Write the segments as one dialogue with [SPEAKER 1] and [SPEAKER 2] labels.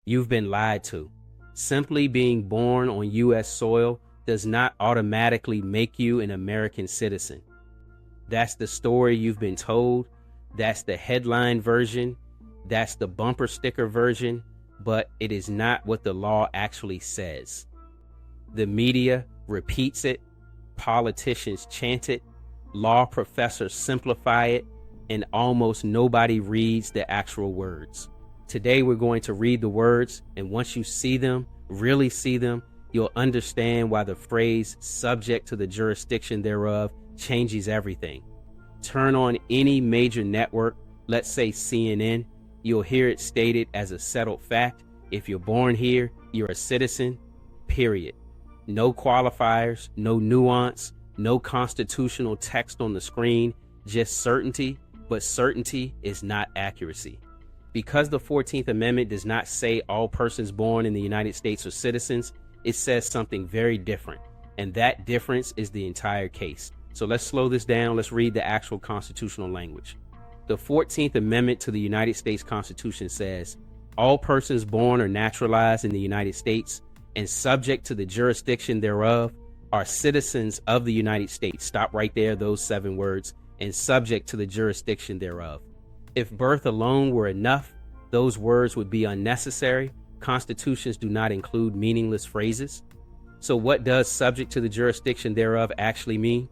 [SPEAKER 1] You've been lied to. Simply being born on U.S. soil does not automatically make you an American citizen. That's the story you've been told. That's the headline version. That's the bumper sticker version, but it is not what the law actually says. The media repeats it, politicians chant it, law professors simplify it, and almost nobody reads the actual words. Today we're going to read the words, and once you see them, really see them, you'll understand why the phrase subject to the jurisdiction thereof changes everything. Turn on any major network, let's say CNN, you'll hear it stated as a settled fact. If you're born here, you're a citizen, period. No qualifiers, no nuance, no constitutional text on the screen, just certainty, but certainty is not accuracy. Because the 14th Amendment does not say all persons born in the United States are citizens, it says something very different, and that difference is the entire case. So let's slow this down. Let's read the actual constitutional language. The 14th Amendment to the United States Constitution says, all persons born or naturalized in the United States and subject to the jurisdiction thereof are citizens of the United States. Stop right there, those 7 words, and subject to the jurisdiction thereof. If birth alone were enough, those words would be unnecessary. Constitutions do not include meaningless phrases. So what does subject to the jurisdiction thereof actually mean?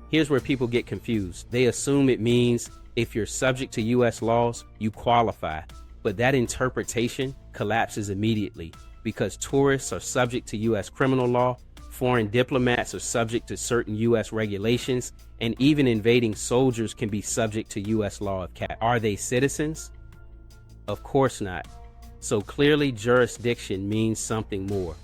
[SPEAKER 1] Here's where people get confused. They assume it means if you're subject to U.S. laws, you qualify. But that interpretation collapses immediately because tourists are subject to U.S. criminal law, foreign diplomats are subject to certain U.S. regulations, and even invading soldiers can be subject to U.S. law of cap. Are they citizens? Of course not. So clearly jurisdiction means something more.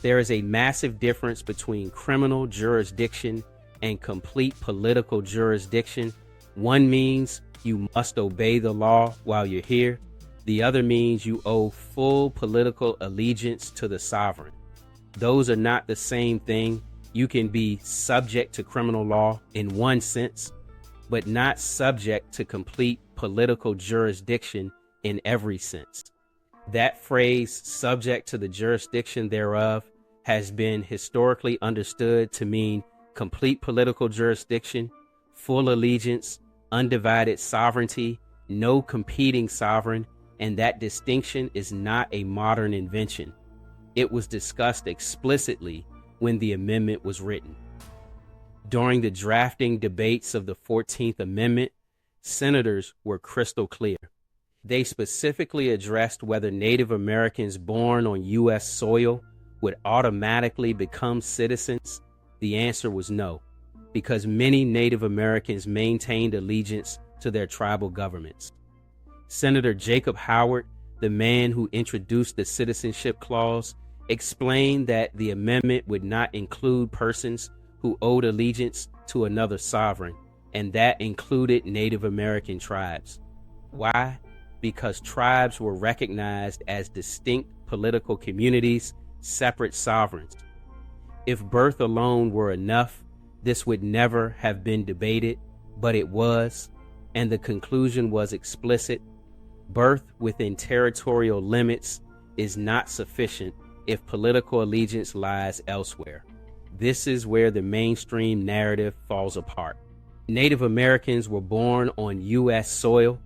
[SPEAKER 1] There is a massive difference between criminal jurisdiction and complete political jurisdiction. One means you must obey the law while you're here. The other means you owe full political allegiance to the sovereign. Those are not the same thing. You can be subject to criminal law in one sense, but not subject to complete political jurisdiction in every sense. That phrase, subject to the jurisdiction thereof, has been historically understood to mean complete political jurisdiction, full allegiance, undivided sovereignty, no competing sovereign, and that distinction is not a modern invention. It was discussed explicitly when the amendment was written. During the drafting debates of the 14th Amendment, senators were crystal clear. They specifically addressed whether Native Americans born on U.S. soil would automatically become citizens. The answer was no, because many Native Americans maintained allegiance to their tribal governments. Senator Jacob Howard, the man who introduced the Citizenship Clause, explained that the amendment would not include persons who owed allegiance to another sovereign, and that included Native American tribes. Why? Because tribes were recognized as distinct political communities, separate sovereigns. If birth alone were enough, this would never have been debated, but it was, and the conclusion was explicit. Birth within territorial limits is not sufficient if political allegiance lies elsewhere. This is where the mainstream narrative falls apart. Native Americans were born on U.S. soil,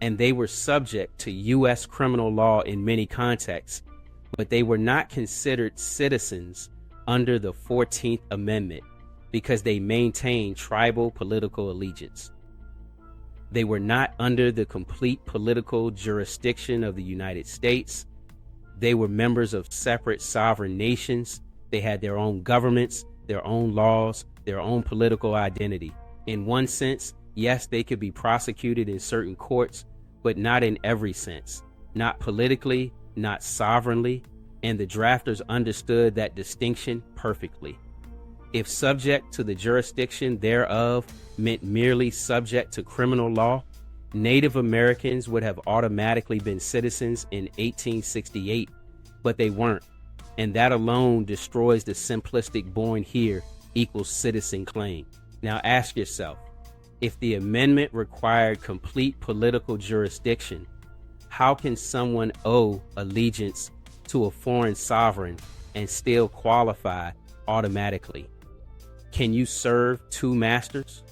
[SPEAKER 1] and they were subject to U.S. criminal law in many contexts, but they were not considered citizens under the 14th Amendment because they maintained tribal political allegiance. They were not under the complete political jurisdiction of the United States. They were members of separate sovereign nations. They had their own governments, their own laws, their own political identity. In one sense, yes, they could be prosecuted in certain courts, but not in every sense. Not politically, not sovereignly, and the drafters understood that distinction perfectly. If subject to the jurisdiction thereof meant merely subject to criminal law, Native Americans would have automatically been citizens in 1868, but they weren't. And that alone destroys the simplistic born here equals citizen claim. Now ask yourself, if the amendment required complete political jurisdiction, How can someone owe allegiance to a foreign sovereign and still qualify automatically? Can you serve two masters?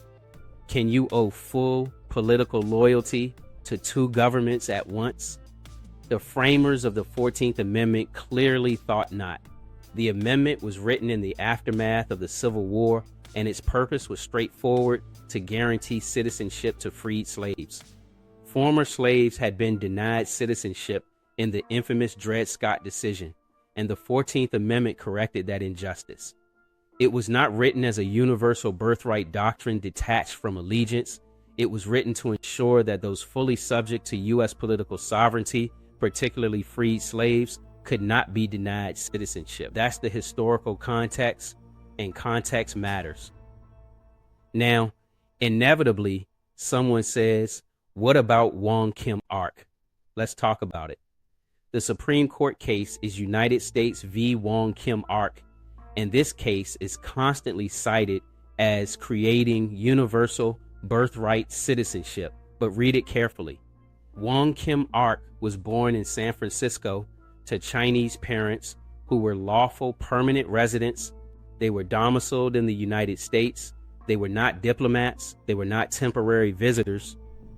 [SPEAKER 1] Can you owe full political loyalty to two governments at once? The framers of the 14th Amendment clearly thought not. The amendment was written in the aftermath of the Civil War, and its purpose was straightforward: to guarantee citizenship to freed slaves. Former slaves had been denied citizenship in the infamous Dred Scott decision, and the 14th Amendment corrected that injustice. It was not written as a universal birthright doctrine detached from allegiance. It was written to ensure that those fully subject to U.S. political sovereignty, particularly freed slaves, could not be denied citizenship. That's the historical context, and context matters. Now, inevitably, someone says, what about Wong Kim Ark? Let's talk about it. The Supreme Court case is United States v. Wong Kim Ark, and this case is constantly cited as creating universal birthright citizenship, but read it carefully. Wong Kim Ark was born in San Francisco to Chinese parents who were lawful permanent residents. They were domiciled in the United States. They were not diplomats. They were not temporary visitors.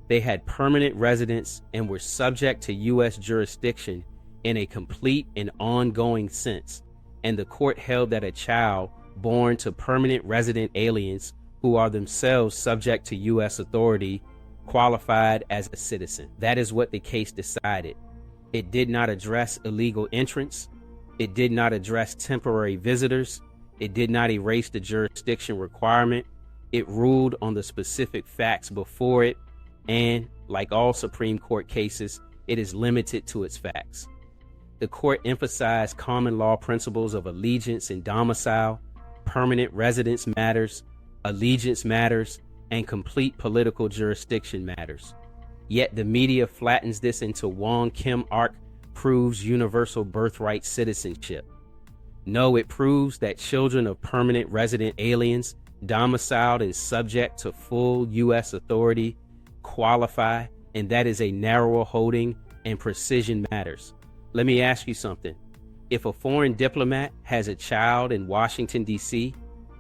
[SPEAKER 1] They had permanent residence and were subject to U.S. jurisdiction in a complete and ongoing sense. And the court held that a child born to permanent resident aliens who are themselves subject to U.S. authority qualified as a citizen. That is what the case decided. It did not address illegal entrants. It did not address temporary visitors. It did not erase the jurisdiction requirement. It ruled on the specific facts before it, and like all Supreme Court cases, it is limited to its facts. The court emphasized common law principles of allegiance and domicile, permanent residence matters, allegiance matters, and complete political jurisdiction matters. Yet the media flattens this into Wong Kim Ark proves universal birthright citizenship. No, it proves that children of permanent resident aliens domiciled and subject to full U.S. authority qualify, and that is a narrower holding, and precision matters. Let me ask you something. If a foreign diplomat has a child in Washington, D.C.,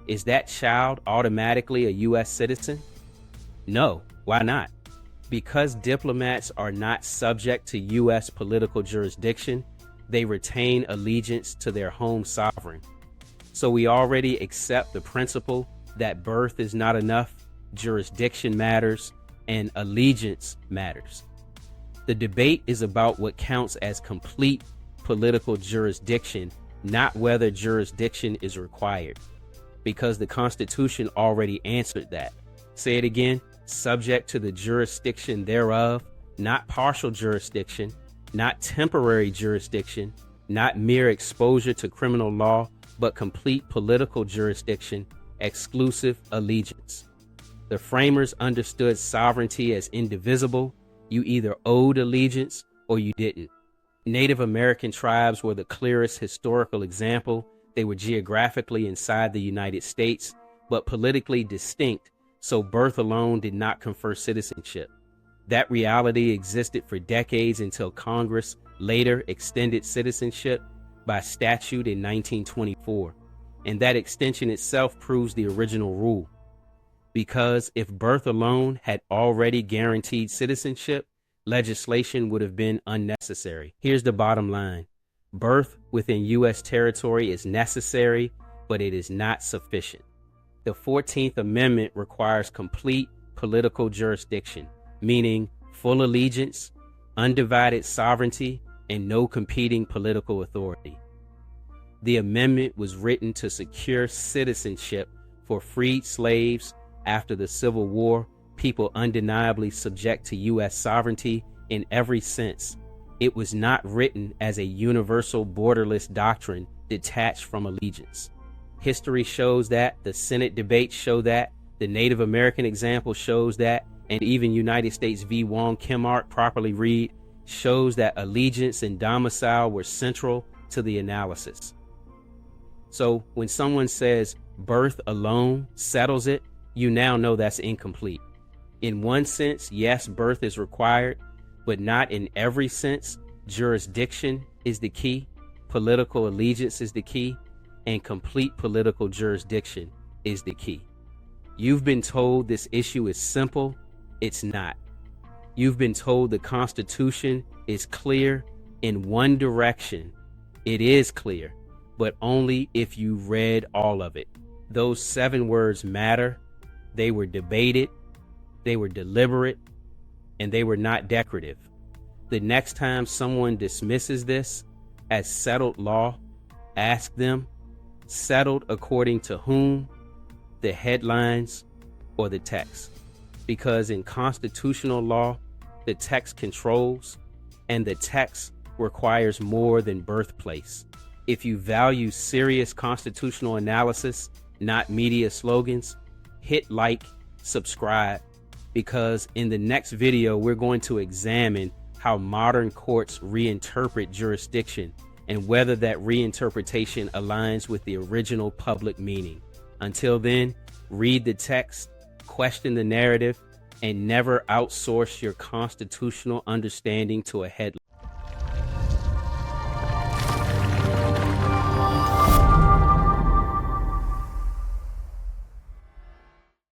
[SPEAKER 1] is that child automatically a U.S. citizen? No. Why not? Because diplomats are not subject to U.S. political jurisdiction, they retain allegiance to their home sovereign. So we already accept the principle that birth is not enough, jurisdiction matters, and allegiance matters. The debate is about what counts as complete political jurisdiction, not whether jurisdiction is required, because the Constitution already answered that. Say it again: subject to the jurisdiction thereof, not partial jurisdiction, not temporary jurisdiction, not mere exposure to criminal law, but complete political jurisdiction, exclusive allegiance. The framers understood sovereignty as indivisible. You either owed allegiance or you didn't. Native American tribes were the clearest historical example. They were geographically inside the United States, but politically distinct, so birth alone did not confer citizenship. That reality existed for decades until Congress later extended citizenship by statute in 1924, and that extension itself proves the original rule. Because if birth alone had already guaranteed citizenship, legislation would have been unnecessary. Here's the bottom line. Birth within U.S. territory is necessary, but it is not sufficient. The 14th Amendment requires complete political jurisdiction, meaning full allegiance, undivided sovereignty, and no competing political authority. The amendment was written to secure citizenship for freed slaves after the Civil War, people undeniably subject to U.S. sovereignty in every sense. It was not written as a universal borderless doctrine detached from allegiance. History shows that, the Senate debates show that, the Native American example shows that, and even United States v. Wong Kim Ark, properly read, shows that allegiance and domicile were central to the analysis. So when someone says birth alone settles it, you now know that's incomplete. In one sense, yes, birth is required. but not in every sense. Jurisdiction is the key, political allegiance is the key, and complete political jurisdiction is the key. You've been told this issue is simple. It's not. You've been told the Constitution is clear in one direction. It is clear, but only if you read all of it. Those 7 words matter. They were debated, they were deliberate, and they were not decorative. The next time someone dismisses this as settled law, ask them, settled according to whom? The headlines or the text? Because in constitutional law, the text controls, and the text requires more than birthplace. If you value serious constitutional analysis, not media slogans, hit like, subscribe, because in the next video, we're going to examine how modern courts reinterpret jurisdiction and whether that reinterpretation aligns with the original public meaning. Until then, read the text, question the narrative, and never outsource your constitutional understanding to a headline.